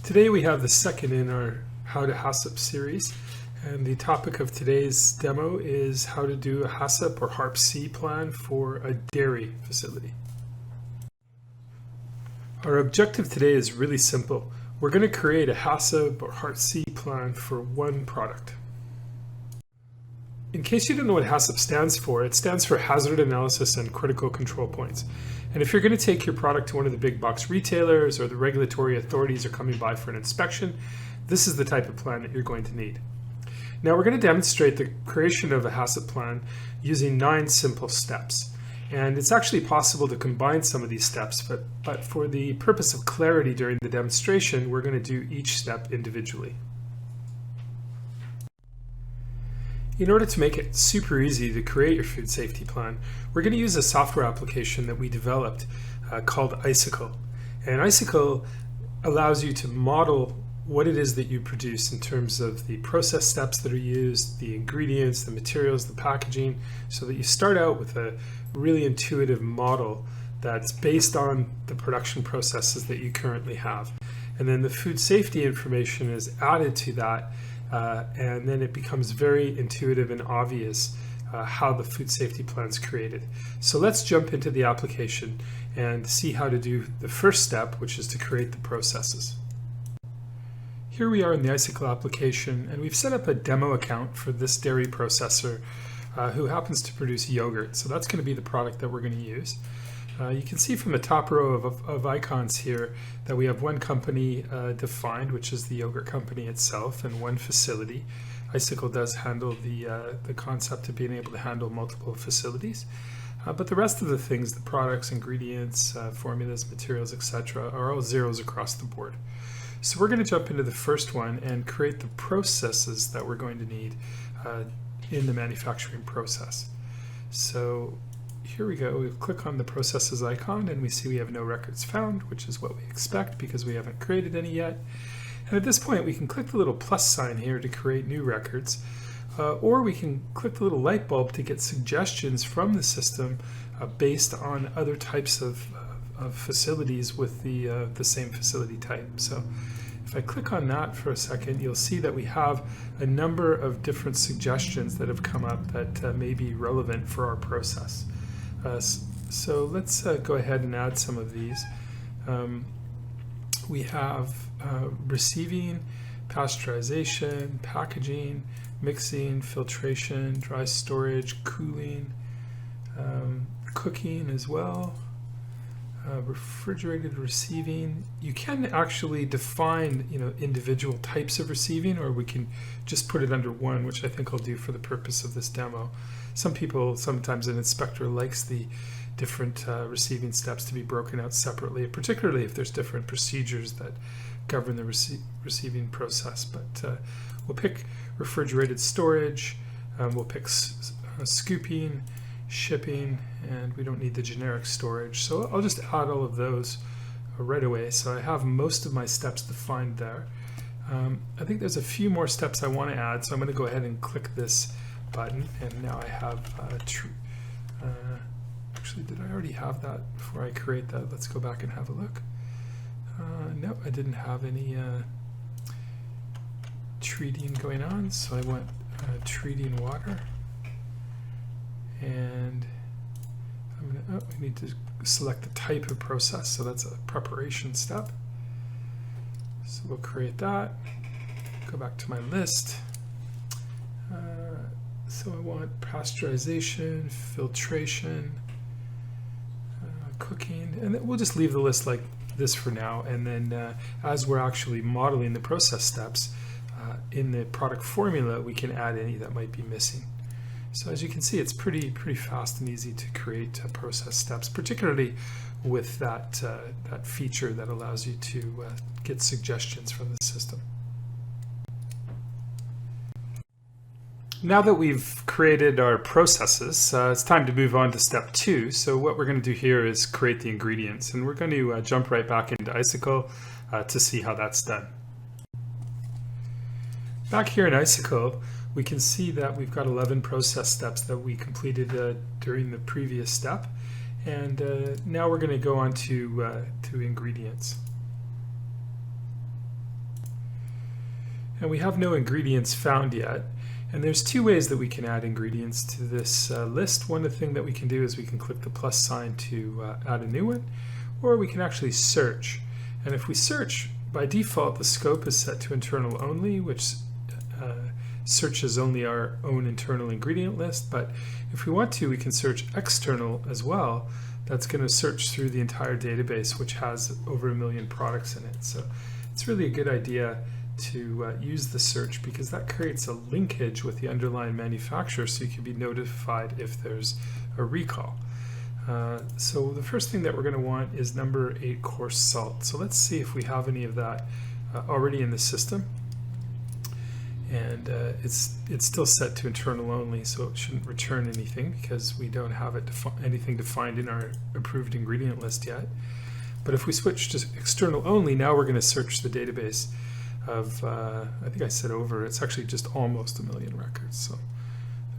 Today we have the second in our How to HACCP series, and the topic of today's demo is how to do a HACCP or HARP-C plan for a dairy facility. Our objective today is really simple. We're going to create a HACCP or HARP-C plan for one product. In case you don't know what HACCP stands for, it stands for Hazard Analysis and Critical Control Points. And if you're going to take your product to one of the big box retailers or the regulatory authorities are coming by for an inspection, this is the type of plan that you're going to need. Now we're going to demonstrate the creation of a HACCP plan using 9 simple steps. And it's actually possible to combine some of these steps, but for the purpose of clarity during the demonstration, we're going to do each step individually. In order to make it super easy to create your food safety plan, we're going to use a software application that we developed called HACCP. And HACCP allows you to model what it is that you produce in terms of the process steps that are used, the ingredients, the materials, the packaging, so that you start out with a really intuitive model that's based on the production processes that you currently have. And then the food safety information is added to that, and then it becomes very intuitive and obvious how the food safety plan is created. So let's jump into the application and see how to do the first step, which is to create the processes. Here we are in the HACCP application, and we've set up a demo account for this dairy processor who happens to produce yogurt. So that's going to be the product that we're going to use. You can see from the top row of icons here that we have one company defined, which is the yogurt company itself, and one facility. HACCP does handle the concept of being able to handle multiple facilities. But the rest of the things, the products, ingredients, formulas, materials, etc., are all zeros across the board. So we're going to jump into the first one and create the processes that we're going to need in the manufacturing process. So here we go. We click on the processes icon and we see we have no records found, which is what we expect because we haven't created any yet. And at this point we can click the little plus sign here to create new records, or we can click the little light bulb to get suggestions from the system based on other types of facilities with the same facility type. So if I click on that for a second, you'll see that we have a number of different suggestions that have come up that may be relevant for our process. So let's go ahead and add some of these. We have receiving, pasteurization, packaging, mixing, filtration, dry storage, cooling, cooking as well. Refrigerated receiving. You can actually define, individual types of receiving, or we can just put it under one, which I think I'll do for the purpose of this demo. Sometimes an inspector likes the different receiving steps to be broken out separately, particularly if there's different procedures that govern the receiving process. But we'll pick refrigerated storage, we'll pick scooping, shipping, and we don't need the generic storage. So I'll just add all of those right away. So I have most of my steps defined there. I think there's a few more steps I want to add, so I'm going to go ahead and click this button, and now I have actually, did I already have that before I create that? Let's go back and have a look. No, I didn't have any treating going on, so I went treating water. And I need to select the type of process, so that's a preparation step. So we'll create that, go back to my list. So I want pasteurization, filtration, cooking, and then we'll just leave the list like this for now, and then as we're actually modeling the process steps in the product formula, we can add any that might be missing. So as you can see, it's pretty fast and easy to create process steps, particularly with that feature that allows you to get suggestions from the system. Now that we've created our processes, it's time to move on to step 2. So what we're going to do here is create the ingredients, and we're going to jump right back into HACCP to see how that's done. Back here in HACCP, we can see that we've got 11 process steps that we completed during the previous step, and now we're going to go on to ingredients. And we have no ingredients found yet. And there's two ways that we can add ingredients to this list. One thing that we can do is we can click the plus sign to add a new one, or we can actually search. And if we search, by default, the scope is set to internal only, which searches only our own internal ingredient list. But if we want to, we can search external as well. That's going to search through the entire database, which has over 1 million products in it. So it's really a good idea to use the search, because that creates a linkage with the underlying manufacturer, so you can be notified if there's a recall. So the first thing that we're going to want is number 8 coarse salt. So let's see if we have any of that already in the system. And it's still set to internal only, so it shouldn't return anything because we don't have anything defined in our approved ingredient list yet. But if we switch to external only, now we're going to search the database of, I think I said over, it's actually just almost 1 million records. So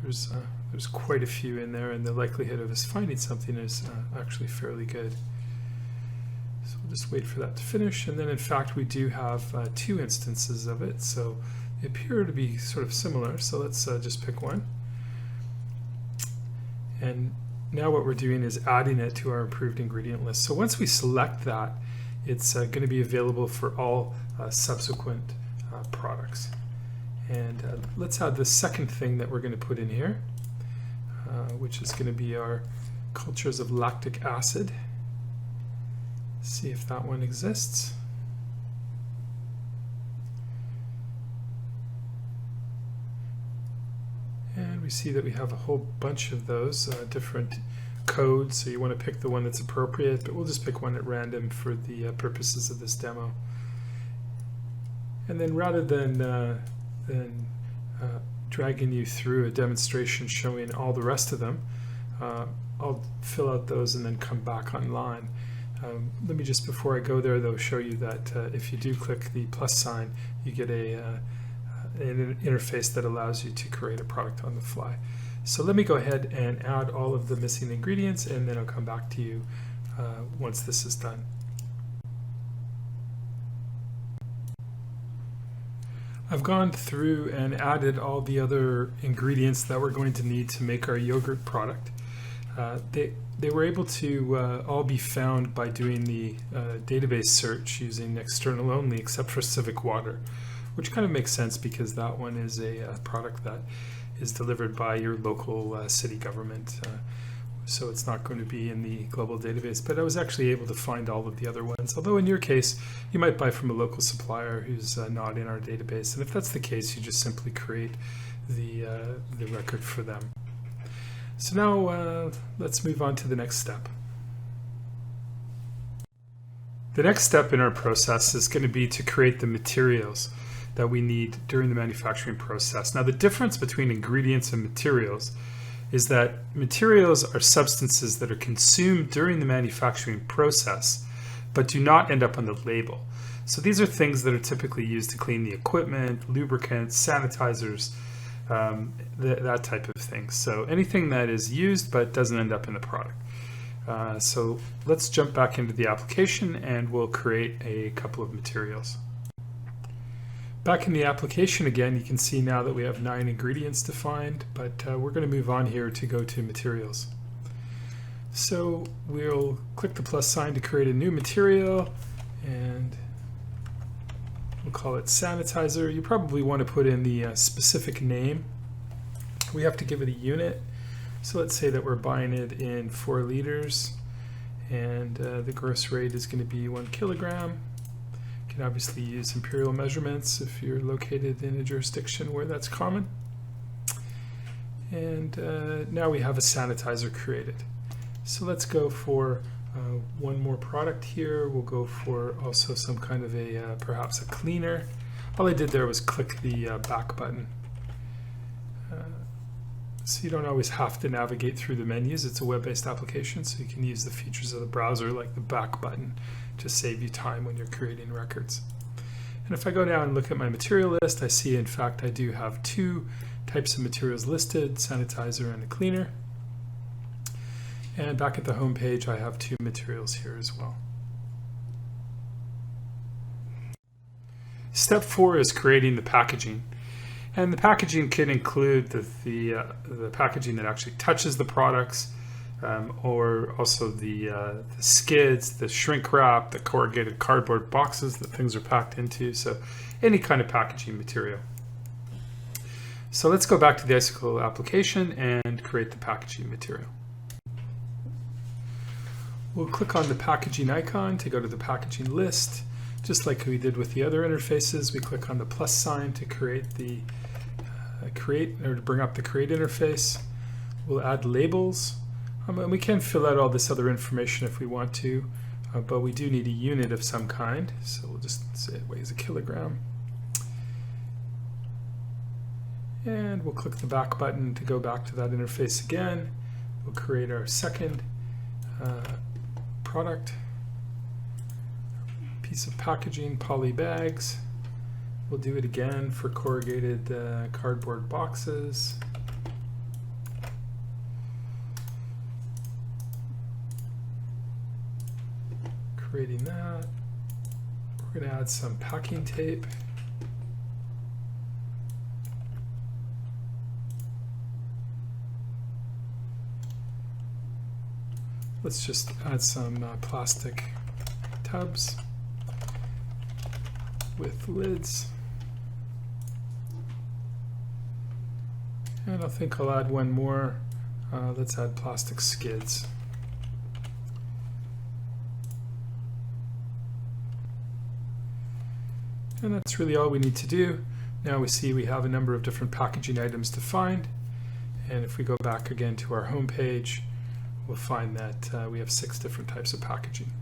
there's quite a few in there, and the likelihood of us finding something is actually fairly good. So we'll just wait for that to finish, and then in fact we do have 2 instances of it, so they appear to be sort of similar. So let's just pick one. And now what we're doing is adding it to our improved ingredient list. So once we select that, it's going to be available for all subsequent products. And let's add the second thing that we're going to put in here, which is going to be our cultures of lactic acid. See if that one exists. And we see that we have a whole bunch of those different codes, so you want to pick the one that's appropriate, but we'll just pick one at random for the purposes of this demo. And then rather than dragging you through a demonstration showing all the rest of them, I'll fill out those and then come back online. Let me just, before I go there though, show you that if you do click the plus sign, you get an interface that allows you to create a product on the fly. So let me go ahead and add all of the missing ingredients, and then I'll come back to you once this is done. I've gone through and added all the other ingredients that we're going to need to make our yogurt product. They were able to all be found by doing the database search using external only, except for Civic Water, which kind of makes sense because that one is a product that is delivered by your local city government. So it's not going to be in the global database, but I was actually able to find all of the other ones. Although in your case, you might buy from a local supplier who's not in our database. And if that's the case, you just simply create the record for them. So now let's move on to the next step. The next step in our process is going to be to create the materials that we need during the manufacturing process. Now, the difference between ingredients and materials is that materials are substances that are consumed during the manufacturing process, but do not end up on the label. So these are things that are typically used to clean the equipment, lubricants, sanitizers, that type of thing. So anything that is used but doesn't end up in the product. So let's jump back into the application and we'll create a couple of materials. Back in the application again, you can see now that we have 9 ingredients defined, but we're going to move on here to go to materials. So we'll click the plus sign to create a new material, and we'll call it sanitizer. You probably want to put in the specific name. We have to give it a unit. So let's say that we're buying it in 4 liters, and the gross rate is going to be 1 kilogram. You can obviously use imperial measurements if you're located in a jurisdiction where that's common. And now we have a sanitizer created. So let's go for one more product here. We'll go for also some kind of a perhaps a cleaner. All I did there was click the back button. So you don't always have to navigate through the menus. It's a web-based application, so you can use the features of the browser like the back button to save you time when you're creating records. And if I go down and look at my material list, I see in fact I do have 2 types of materials listed, sanitizer and a cleaner. And back at the home page I have 2 materials here as well. Step 4 is creating the packaging. And the packaging can include the packaging that actually touches the products, or also the skids, the shrink wrap, the corrugated cardboard boxes that things are packed into. So any kind of packaging material. So let's go back to the Icicle application and create the packaging material. We'll click on the packaging icon to go to the packaging list. Just like we did with the other interfaces, we click on the plus sign to create the to bring up the create interface. We'll add labels, and we can fill out all this other information if we want to, but we do need a unit of some kind. So we'll just say it weighs a kilogram. And we'll click the back button to go back to that interface again. We'll create our second product, piece of packaging, poly bags. We'll do it again for corrugated cardboard boxes. Creating that. We're going to add some packing tape. Let's just add some plastic tubs with lids. And I think I'll add one more. Let's add plastic skids. And that's really all we need to do. Now we see we have a number of different packaging items to find. And if we go back again to our home page, we'll find that we have 6 different types of packaging.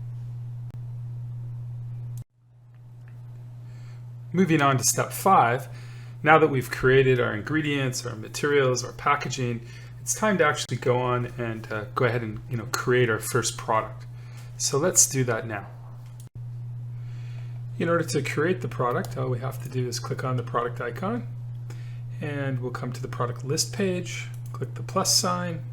Moving on to step 5, now that we've created our ingredients, our materials, our packaging, it's time to actually go on and go ahead and create our first product. So let's do that now. In order to create the product, all we have to do is click on the product icon, and we'll come to the product list page, click the plus sign,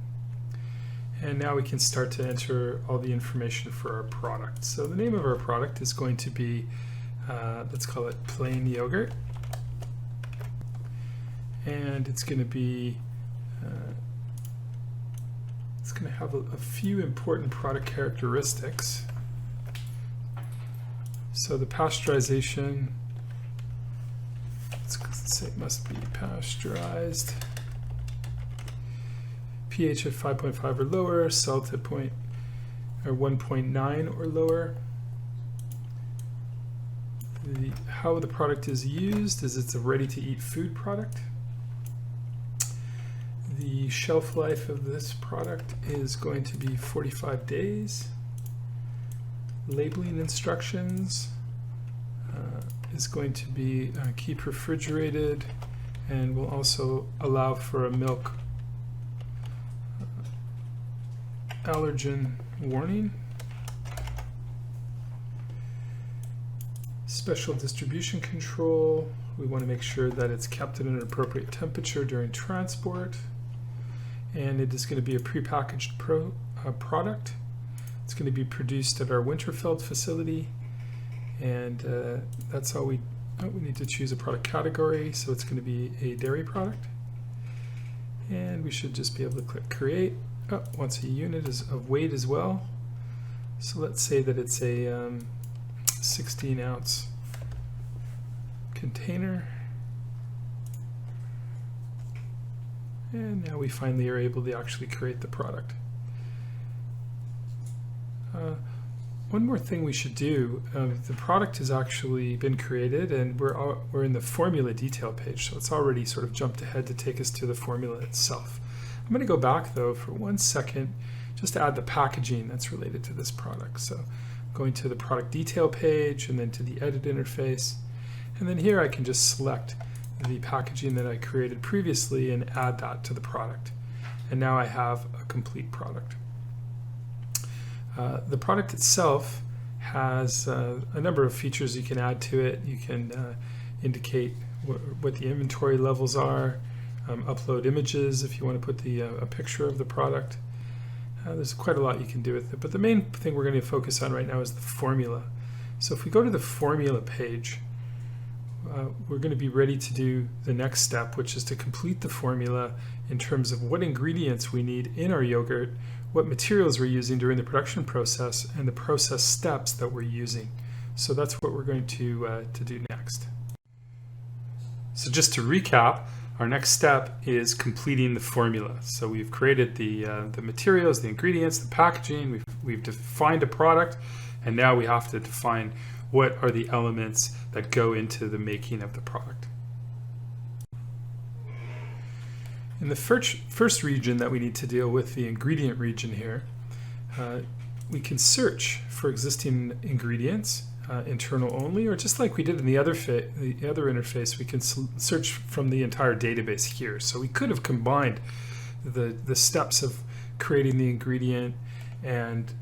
and now we can start to enter all the information for our product. So the name of our product is going to be, let's call it plain yogurt. And it's going to be, it's going to have a few important product characteristics. So the pasteurization, let's say it must be pasteurized. pH at 5.5 or lower, salt at 1.9 or lower. How the product is used is it's a ready-to-eat food product. The shelf life of this product is going to be 45 days. Labeling instructions is going to be keep refrigerated, and will also allow for a milk allergen warning. Special distribution control. We want to make sure that it's kept at an appropriate temperature during transport. And it is going to be a prepackaged product. It's going to be produced at our Winterfeld facility. And that's all we need to choose a product category. So it's going to be a dairy product. And we should just be able to click create. Oh, wants a unit of weight as well. So let's say that it's a 16-ounce container. And now we finally are able to actually create the product. One more thing we should do, the product has actually been created, and we're in the formula detail page, so it's already sort of jumped ahead to take us to the formula itself. I'm going to go back though for 1 second just to add the packaging that's related to this product. So going to the product detail page and then to the edit interface, and then here I can just select the packaging that I created previously and add that to the product. And now I have a complete product. The product itself has a number of features you can add to it. You can indicate what the inventory levels are, upload images if you want to put a picture of the product. There's quite a lot you can do with it, but the main thing we're going to focus on right now is the formula. So if we go to the formula page, we're going to be ready to do the next step, which is to complete the formula in terms of what ingredients we need in our yogurt, what materials we're using during the production process, and the process steps that we're using. So that's what we're going to do next. So just to recap, our next step is completing the formula. So we've created the materials, the ingredients, the packaging, we've defined a product, and now we have to define what are the elements that go into the making of the product. In the first region that we need to deal with, the ingredient region here, we can search for existing ingredients, internal only, or just like we did in the other interface, we can search from the entire database here. So we could have combined the steps of creating the ingredient and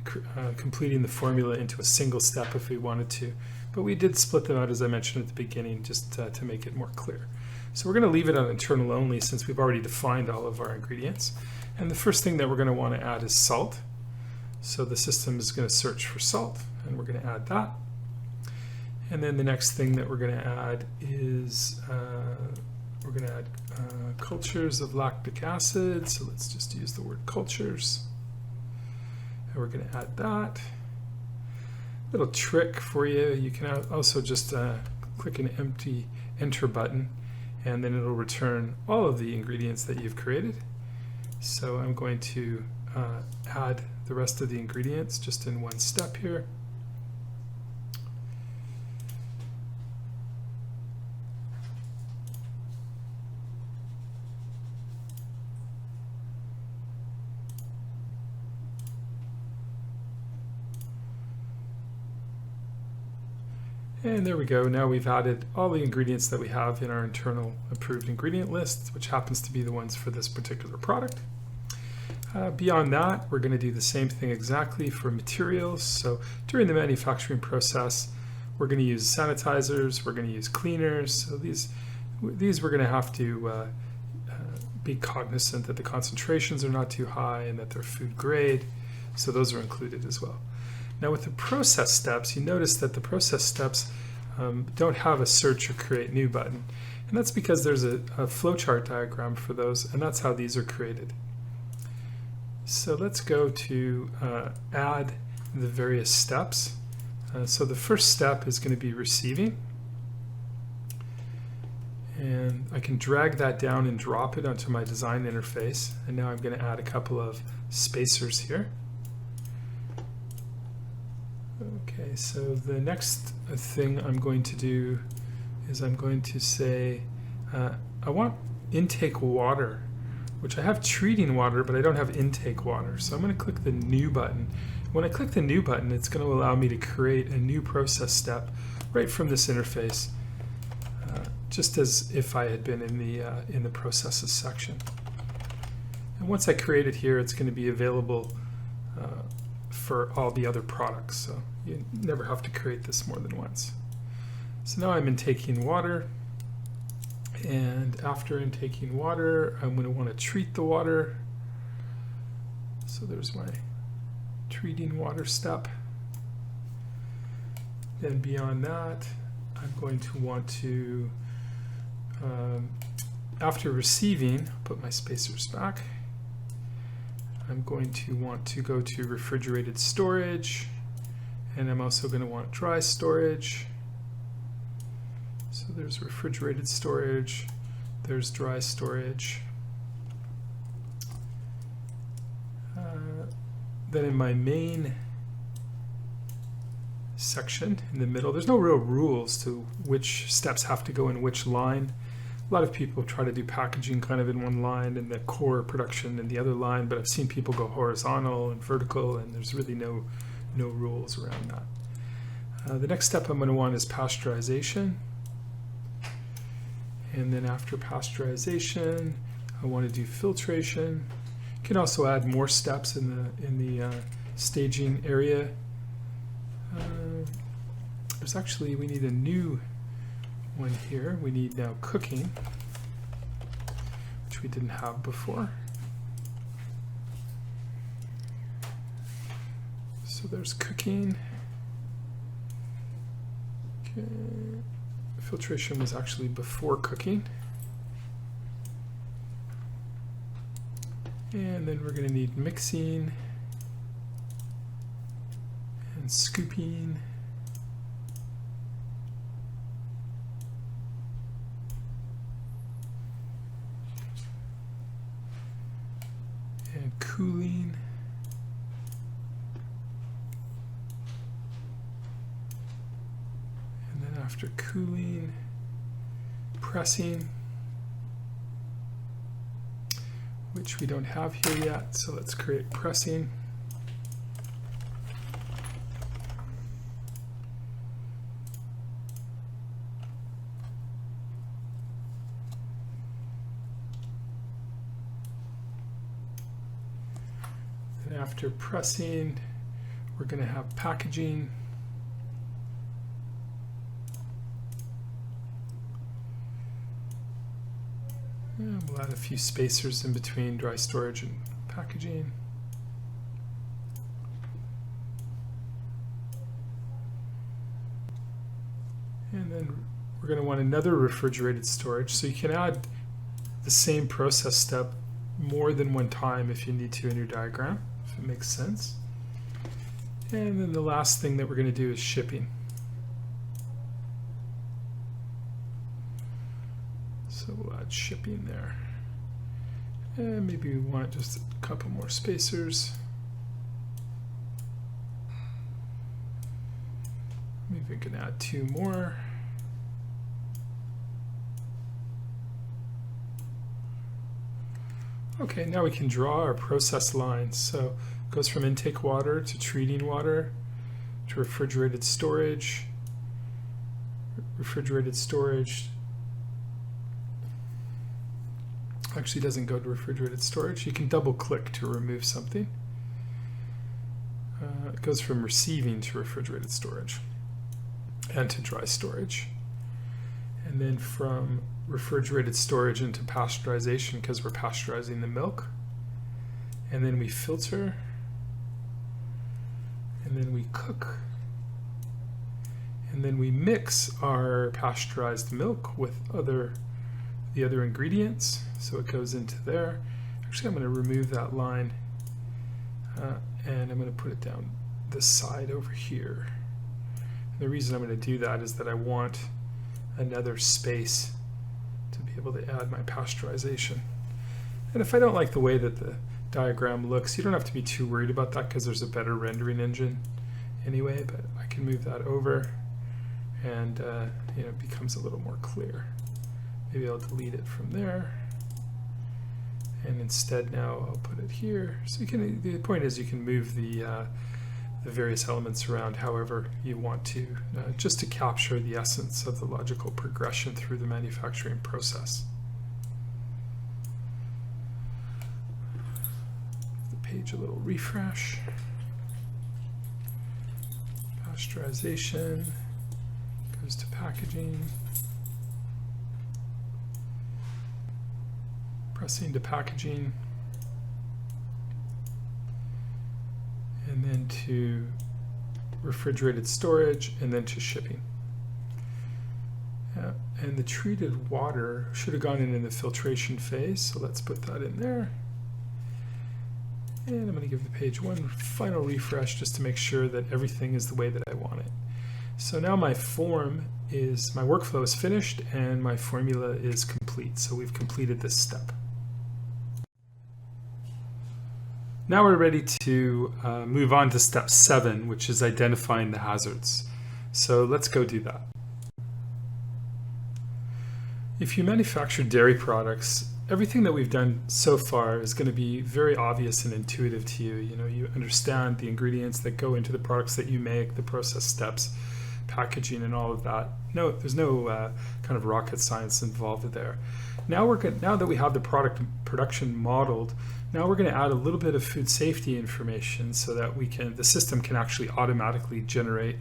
completing the formula into a single step if we wanted to. But we did split them out, as I mentioned at the beginning, just to make it more clear. So we're going to leave it on internal only since we've already defined all of our ingredients. And the first thing that we're going to want to add is salt. So the system is going to search for salt, and we're going to add that. And then the next thing that we're going to add is we're going to add cultures of lactic acid. So let's just use the word cultures. And we're going to add that. Little trick for you, you can also just click an empty enter button, and then it'll return all of the ingredients that you've created. So I'm going to add the rest of the ingredients just in one step here. And there we go. Now we've added all the ingredients that we have in our internal approved ingredient list, which happens to be the ones for this particular product. Beyond that, we're going to do the same thing exactly for materials. So during the manufacturing process, we're going to use sanitizers, we're going to use cleaners. So these we're going to have to be cognizant that the concentrations are not too high and that they're food grade. So those are included as well. Now with the process steps, you notice that the process steps don't have a search or create new button. And that's because there's a flowchart diagram for those, and that's how these are created. So let's go to add the various steps. So the first step is going to be receiving. And I can drag that down and drop it onto my design interface. And now I'm going to add a couple of spacers here. Okay, so the next thing I'm going to do is I'm going to say I want intake water, which I have treating water, but I don't have intake water. So I'm going to click the new button. When I click the new button, it's going to allow me to create a new process step right from this interface, just as if I had been in the processes section. And once I create it here, it's going to be available for all the other products, so you never have to create this more than once. So now I'm intaking water, and after intaking water, I'm going to want to treat the water. So there's my treating water step. Then beyond that, I'm going to want to, after receiving, put my spacers back. I'm going to want to go to refrigerated storage, and I'm also going to want dry storage. So there's refrigerated storage, there's dry storage. Then in my main section in the middle, there's no real rules to which steps have to go in which line. A lot of people try to do packaging kind of in one line and the core production in the other line, but I've seen people go horizontal and vertical, and there's really no rules around that. The next step I'm going to want is pasteurization. And then after pasteurization, I want to do filtration. You can also add more steps in the staging area. There's actually, we need a new one here. We need now cooking, which we didn't have before. So there's cooking. Okay. Filtration was actually before cooking. And then we're going to need mixing and scooping. And cooling. And then after cooling, pressing, which we don't have here yet, so let's create pressing. And after pressing, we're going to have packaging. And we'll add a few spacers in between dry storage and packaging. And then we're going to want another refrigerated storage. So you can add the same process step more than one time if you need to in your diagram, if it makes sense. And then the last thing that we're going to do is shipping. So we'll add shipping there. And maybe we want just a couple more spacers. Maybe we can add 2 more. Okay, now we can draw our process lines. So it goes from intake water to treating water to refrigerated storage. Refrigerated storage actually doesn't go to refrigerated storage. You can double click to remove something. It goes from receiving to refrigerated storage and to dry storage. And then from refrigerated storage into pasteurization because we're pasteurizing the milk. And then we filter. And then we cook. And then we mix our pasteurized milk with the other ingredients. So it goes into there. Actually, I'm going to remove that line and I'm going to put it down this side over here. And the reason I'm going to do that is that I want another space to be able to add my pasteurization. And if I don't like the way that the diagram looks, you don't have to be too worried about that because there's a better rendering engine anyway, but I can move that over and you know, it becomes a little more clear. Maybe I'll delete it from there. And instead now I'll put it here. So you can, the point is you can move the various elements around however you want to, just to capture the essence of the logical progression through the manufacturing process. Give the page a little refresh. Pasteurization goes to packaging. Pressing to packaging, and then to refrigerated storage, and then to shipping. And the treated water should have gone in the filtration phase, so let's put that in there. And I'm going to give the page one final refresh just to make sure that everything is the way that I want it. So now my form is, my workflow is finished and my formula is complete. So we've completed this step. Now we're ready to move on to step 7, which is identifying the hazards. So let's go do that. If you manufacture dairy products, everything that we've done so far is going to be very obvious and intuitive to you. You know, you understand the ingredients that go into the products that you make, the process steps, packaging, and all of that. No, there's no kind of rocket science involved there. Now that we have the product production modeled, now we're going to add a little bit of food safety information so that the system can actually automatically generate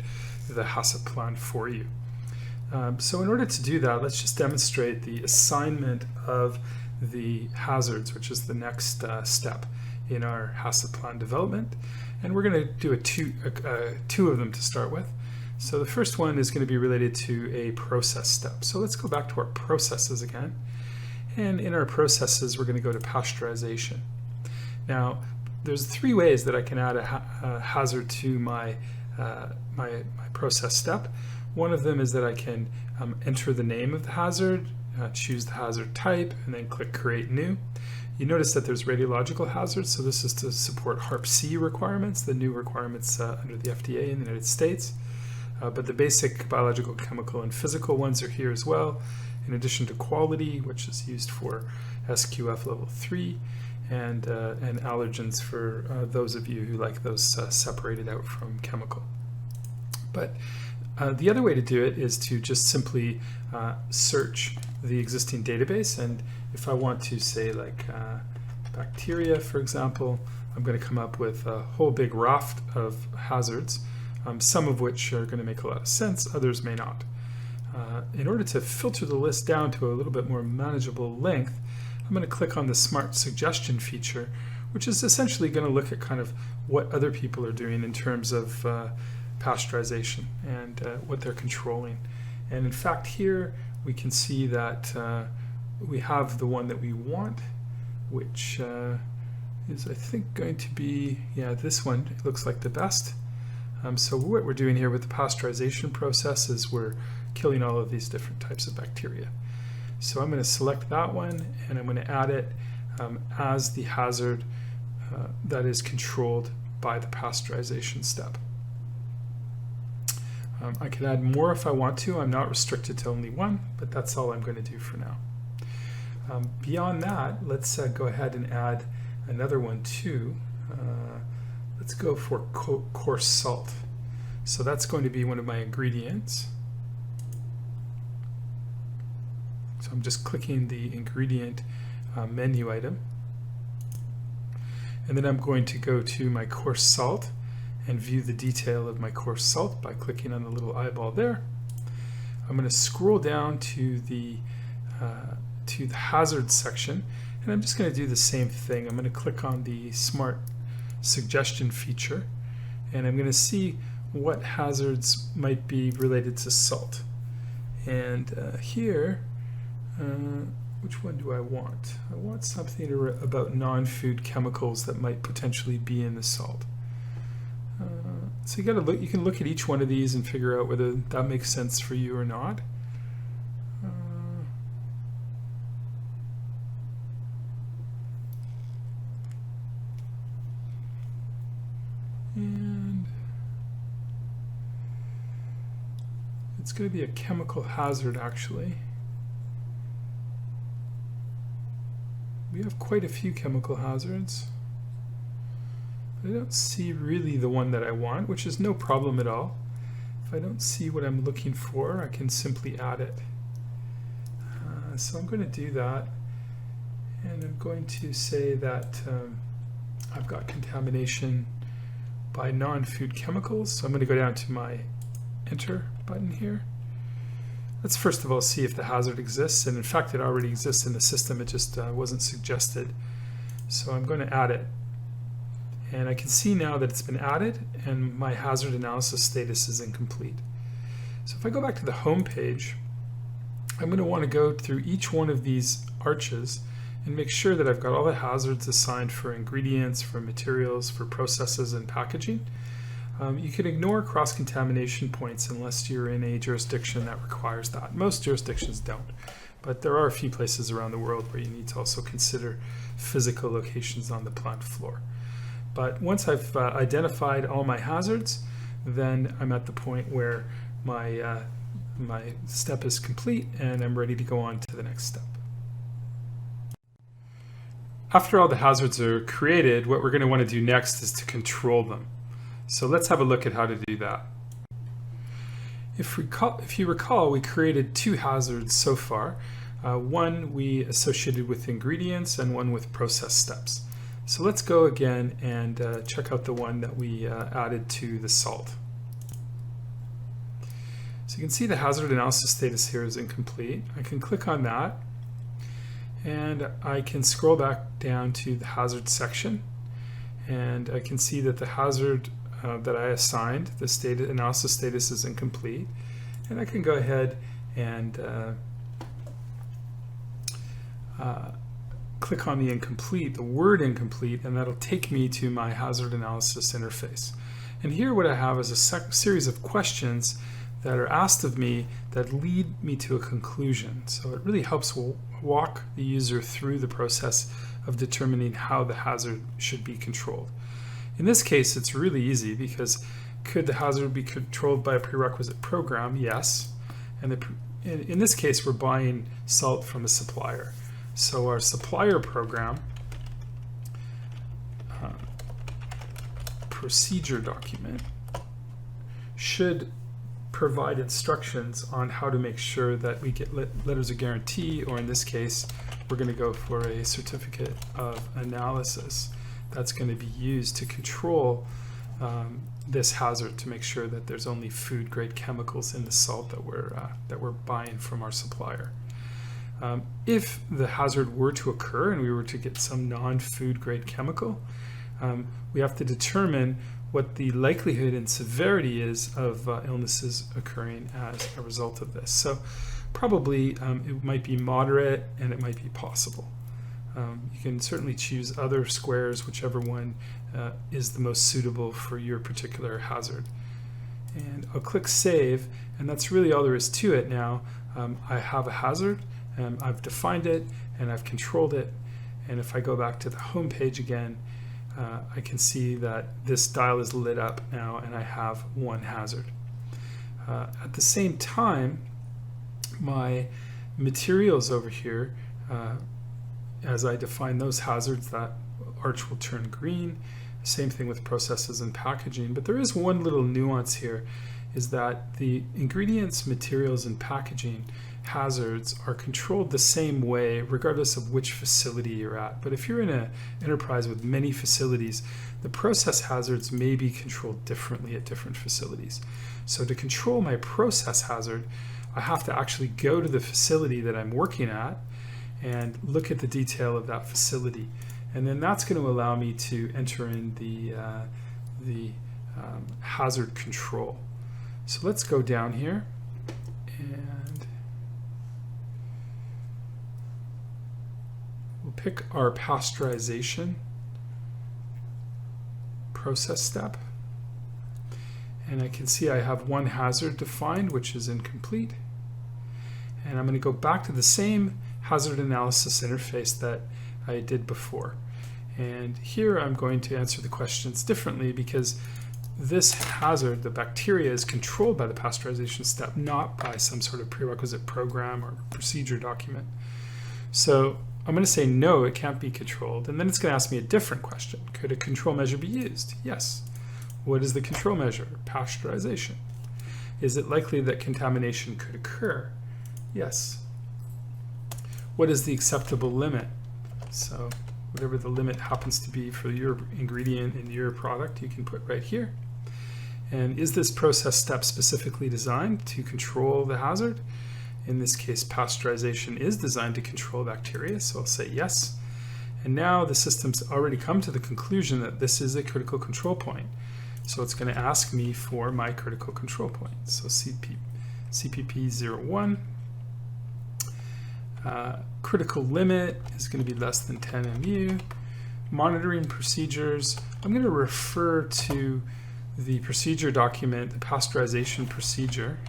the HACCP plan for you. So in order to do that, let's just demonstrate the assignment of the hazards, which is the next step in our HACCP plan development. And we're going to do two of them to start with. So the first one is going to be related to a process step. So let's go back to our processes again. And in our processes, we're going to go to pasteurization. Now, there's 3 ways that I can add a hazard to my process step. One of them is that I can enter the name of the hazard, choose the hazard type, and then click Create New. You notice that there's radiological hazards, so this is to support HACCP requirements, the new requirements under the FDA in the United States. But the basic biological, chemical, and physical ones are here as well, in addition to quality, which is used for SQF level 3, and allergens for those of you who like those separated out from chemical. But the other way to do it is to just simply search the existing database, and if I want to say like bacteria, for example, I'm going to come up with a whole big raft of hazards, some of which are going to make a lot of sense, others may not. In order to filter the list down to a little bit more manageable length, I'm going to click on the Smart Suggestion feature, which is essentially going to look at kind of what other people are doing in terms of pasteurization and what they're controlling. And in fact, here we can see that we have the one that we want, which is, I think, going to be, yeah, this one. It looks like the best. So what we're doing here with the pasteurization process is we're killing all of these different types of bacteria. So I'm going to select that one, and I'm going to add it as the hazard that is controlled by the pasteurization step. I can add more if I want to. I'm not restricted to only one, but that's all I'm going to do for now. Beyond that, let's go ahead and add another one too. Let's go for coarse salt. So that's going to be one of my ingredients. So I'm just clicking the ingredient menu item. And then I'm going to go to my coarse salt and view the detail of my coarse salt by clicking on the little eyeball there. I'm going to scroll down to the hazard section, and I'm just going to do the same thing. I'm going to click on the Smart Suggestion feature, and I'm going to see what hazards might be related to salt. And here, which one do I want? I want something about non-food chemicals that might potentially be in the salt. So you gotta look. You can look at each one of these and figure out whether that makes sense for you or not. And it's going to be a chemical hazard, actually. We have quite a few chemical hazards. I don't see really the one that I want, which is no problem at all. If I don't see what I'm looking for, I can simply add it. So I'm going to do that, and I'm going to say that I've got contamination by non-food chemicals. So I'm going to go down to my Enter button here. Let's first of all see if the hazard exists, and in fact it already exists in the system, it just wasn't suggested. So I'm going to add it. And I can see now that it's been added and my hazard analysis status is incomplete. So if I go back to the home page, I'm going to want to go through each one of these arches and make sure that I've got all the hazards assigned for ingredients, for materials, for processes, and packaging. You can ignore cross-contamination points unless you're in a jurisdiction that requires that. Most jurisdictions don't, but there are a few places around the world where you need to also consider physical locations on the plant floor. But once I've identified all my hazards, then I'm at the point where my step is complete and I'm ready to go on to the next step. After all the hazards are created, what we're going to want to do next is to control them. So let's have a look at how to do that. If you recall, we created 2 hazards so far. One we associated with ingredients and one with process steps. So let's go again and check out the one that we added to the salt. So you can see the hazard analysis status here is incomplete. I can click on that, and I can scroll back down to the hazard section, and I can see that the hazard that I assigned. The analysis status is incomplete. And I can go ahead and click on the incomplete, the word incomplete, and that'll take me to my hazard analysis interface. And here what I have is a series of questions that are asked of me that lead me to a conclusion. So it really helps walk the user through the process of determining how the hazard should be controlled. In this case, it's really easy because could the hazard be controlled by a prerequisite program? Yes. And in this case, we're buying salt from a supplier. So our supplier program procedure document should provide instructions on how to make sure that we get letters of guarantee, or in this case, we're going to go for a certificate of analysis that's going to be used to control this hazard, to make sure that there's only food-grade chemicals in the salt that we're buying from our supplier. If the hazard were to occur and we were to get some non-food grade chemical, we have to determine what the likelihood and severity is of illnesses occurring as a result of this. So probably it might be moderate and it might be possible. You can certainly choose other squares, whichever one is the most suitable for your particular hazard. And I'll click Save, and that's really all there is to it now. I have a hazard, and I've defined it, and I've controlled it. And if I go back to the home page again, I can see that this dial is lit up now, and I have one hazard. At the same time, my materials over here, as I define those hazards, that arch will turn green. Same thing with processes and packaging. But there is one little nuance here, is that the ingredients, materials, and packaging hazards are controlled the same way regardless of which facility you're at. But if you're in an enterprise with many facilities, the process hazards may be controlled differently at different facilities. So to control my process hazard, I have to actually go to the facility that I'm working at and look at the detail of that facility. And then that's going to allow me to enter in the hazard control. So let's go down here and we'll pick our pasteurization process step. And I can see I have one hazard defined, which is incomplete. And I'm going to go back to the same hazard analysis interface that I did before. And here I'm going to answer the questions differently because this hazard, the bacteria, is controlled by the pasteurization step, not by some sort of prerequisite program or procedure document. So I'm going to say no, it can't be controlled. And then it's going to ask me a different question. Could a control measure be used? Yes. What is the control measure? Pasteurization. Is it likely that contamination could occur? Yes. What is the acceptable limit? So whatever the limit happens to be for your ingredient in your product, you can put right here. And is this process step specifically designed to control the hazard? In this case, pasteurization is designed to control bacteria, so I'll say yes. And now the system's already come to the conclusion that this is a critical control point. So it's going to ask me for my critical control point. So CPP01. Critical limit is going to be less than 10 MU. Monitoring procedures, I'm going to refer to the procedure document, the pasteurization procedure.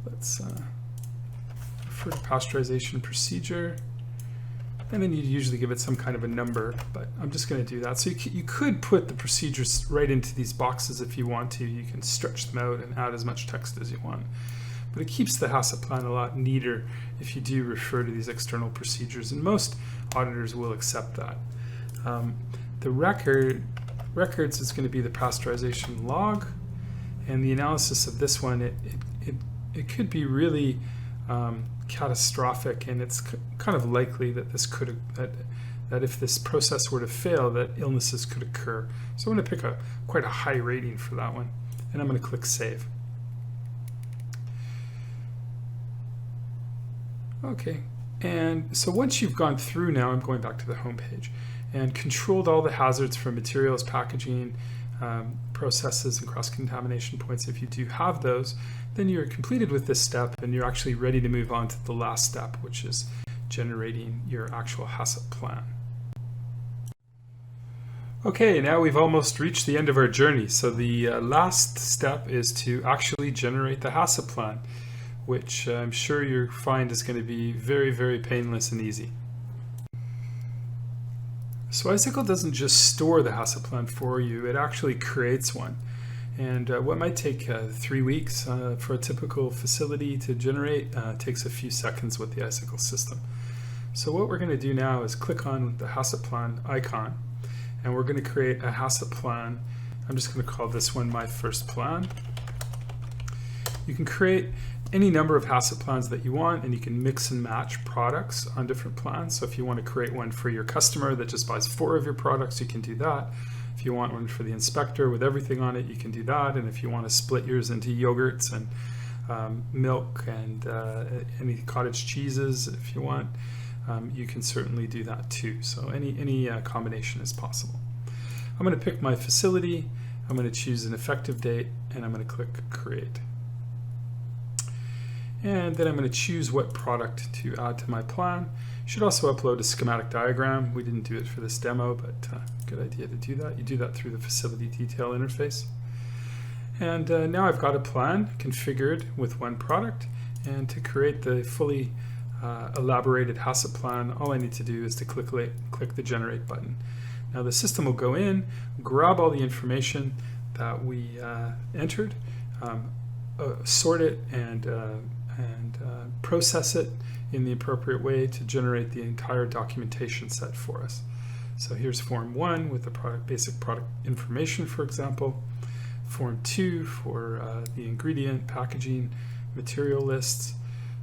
Let's refer to pasteurization procedure. And then you usually give it some kind of a number, but I'm just going to do that. So you could put the procedures right into these boxes if you want to. You can stretch them out and add as much text as you want. But it keeps the HACCP plan a lot neater if you do refer to these external procedures, and most auditors will accept that. The records is going to be the pasteurization log, and the analysis of this one, it could be really catastrophic, and it's kind of likely that this could that if this process were to fail, that illnesses could occur. So I'm going to pick quite a high rating for that one, and I'm going to click Save. Okay, and so once you've gone through now, I'm going back to the home page, and controlled all the hazards for materials, packaging, processes, and cross-contamination points. If you do have those, then you're completed with this step, and you're actually ready to move on to the last step, which is generating your actual HACCP plan. Okay, now we've almost reached the end of our journey. So the last step is to actually generate the HACCP plan, which I'm sure you'll find is going to be very, very painless and easy. So HACCP doesn't just store the HACCP plan for you, it actually creates one. And what might take 3 weeks for a typical facility to generate takes a few seconds with the HACCP system. So what we're going to do now is click on the HACCP plan icon, and we're going to create a HACCP plan. I'm just going to call this one My First Plan. You can create any number of HACCP plans that you want, and you can mix and match products on different plans. So if you want to create one for your customer that just buys 4 of your products, you can do that. If you want one for the inspector with everything on it, you can do that. And if you want to split yours into yogurts and milk and any cottage cheeses, if you want, you can certainly do that too. So any combination is possible. I'm going to pick my facility, I'm going to choose an effective date, and I'm going to click Create. And then I'm going to choose what product to add to my plan. You should also upload a schematic diagram. We didn't do it for this demo, but good idea to do that. You do that through the facility detail interface. And now I've got a plan configured with one product. And to create the fully elaborated HACCP plan, all I need to do is to click the Generate button. Now the system will go in, grab all the information that we entered, sort it, and process it in the appropriate way to generate the entire documentation set for us. So here's Form 1 with the basic product information, for example. Form 2 for the ingredient, packaging, material lists.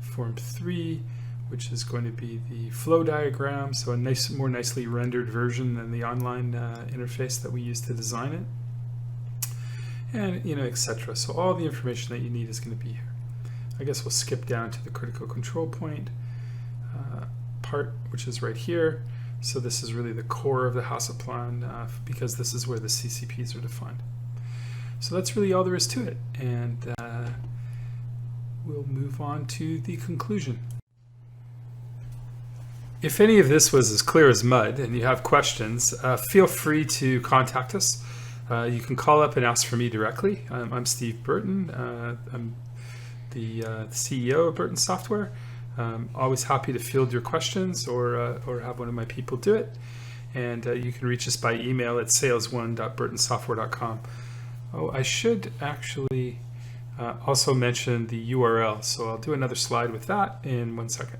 Form 3, which is going to be the flow diagram, so a more nicely rendered version than the online interface that we use to design it. And etc. So all the information that you need is going to be here. I guess we'll skip down to the critical control point part, which is right here. So this is really the core of the HACCP plan because this is where the CCPs are defined. So that's really all there is to it, and we'll move on to the conclusion. If any of this was as clear as mud and you have questions, feel free to contact us. You can call up and ask for me directly. I'm Steve Burton. I'm the CEO of Burton Software. Always happy to field your questions or have one of my people do it. And you can reach us by email at sales1.burtonsoftware.com. Oh, I should actually also mention the URL. So I'll do another slide with that in 1 second.